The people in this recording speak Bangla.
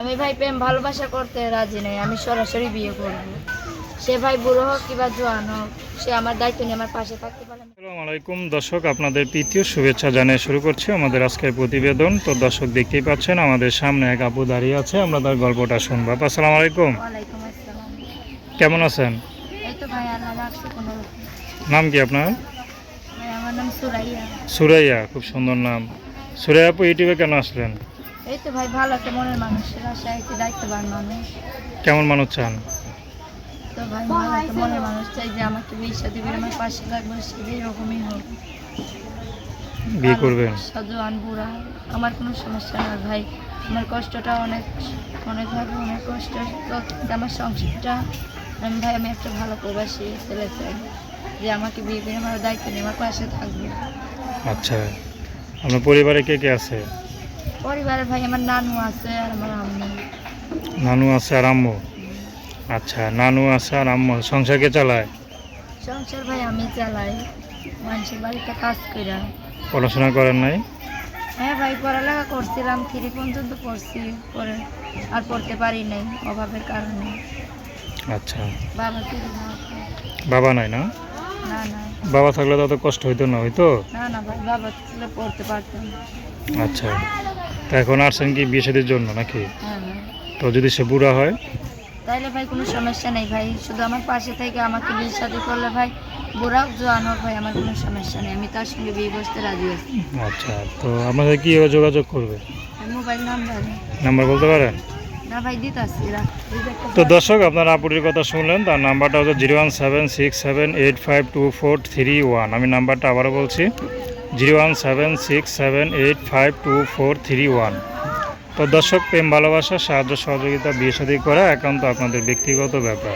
আমি ভাই প্রেম ভালোবাসা করতে রাজি নই, আমি সরাসরি বিয়ে করব। সে ভাই বুড়ো হোক কিংবা জোয়ান হোক, সে আমার দায়িত্ব নিয়ে আমার পাশে থাকতে পারে। আসসালামু আলাইকুম দর্শক, আপনাদের প্রীতীয় শুভেচ্ছা জানিয়ে শুরু করছি আমাদের আজকের প্রতিবেদন। তো দর্শক দেখতেই পাচ্ছেন আমাদের সামনে এক আপু দাঁড়িয়ে আছে, আমরা তার গল্পটা শুনবো। আপু আসসালামু আলাইকুম, ওয়ালাইকুম আসসালাম। কেমন আছেন? এই তো ভাই আল্লাহ রাখছে কোনো রকম। নাম কি আপনার? ভাই আমার নাম সুরাইয়া। সুরাইয়া, খুব সুন্দর নাম। সুরাইয়া আপু, ইউটিউবে কেন আসলেন? এই তো ভাই ভালো একটা মনের মানুষের আশায় একটি দায়িত্ববান মানুষ। কেমন মানুষ চান? তো ভাই ভালো একটা মনের মানুষ চাই যে আমাকে বিয়ে শাদী করে আমার পাশে থাকবে, সে এরকমই হোক। বিয়ে করবেন? জোয়ান বুড়া আমার কোনো সমস্যা না ভাই। আমার কষ্টটা অনেকভাবে অনেক কষ্ট, তো আমার সংসারটা আমি একটা ভালো প্রবাসী ছেলে চাই যে আমাকে বিয়ে করে আমার দায়িত্ব নিয়ে আমার পাশে থাকবে। আচ্ছা, আপনার পরিবারে কে কে আছে? পরিবারে ভাই আমার নানু আছে আর আমার আম্মু। নানু আছে আর আম্মু? আচ্ছা, নানু আছে আর আম্মু। সংসার কে চালায়? সংসার ভাই আমি চালাই, মানুষের বাড়িতে কাজ করে। পড়াশোনা করেন নাই? হ্যাঁ ভাই, পড়ালেখা করছিলাম, 3 পর্যন্ত পড়ছি, পরে আর পড়তে পারি নাই অভাবের কারণে। আচ্ছা, বাবা কি বাবা নাই না? না না বাবা থাকলে তো অত কষ্ট হইতো না, হইতো? না না ভাই, বাবা ছিল পড়তে পারতাম। আচ্ছা, তা এখন আসছেন কি বিয়ে শাদীর জন্য নাকি? হ্যাঁ হ্যাঁ, তো যদি সে বুড়া হয়? তাইলে ভাই কোনো সমস্যা নেই ভাই, শুধু আমার পাশে থেকে আমাকে বিয়ে শাদী করলে ভাই, বুড়া হোক জোয়ান হোক ভাই, আমার কোনো সমস্যা নেই, আমি তার সঙ্গে বিয়ে বসতে রাজি আছি। আচ্ছা, তো আমাদের কীভাবে যোগাযোগ করবে? মোবাইল নাম্বার নাম্বার বলতে পারেন? না ভাই, দিতে আসছি। তো দর্শক, আপনারা আপুটির কথা শুনলেন, তার নাম্বারটা হচ্ছে 01767852431। আমি নাম্বারটা আবারও বলছি, 01767852431। তো দর্শক, প্রেম ভালোবাসা সাহায্য সহযোগিতা বিয়ে শাদী করা একান্ত আপনাদের ব্যক্তিগত ব্যাপার।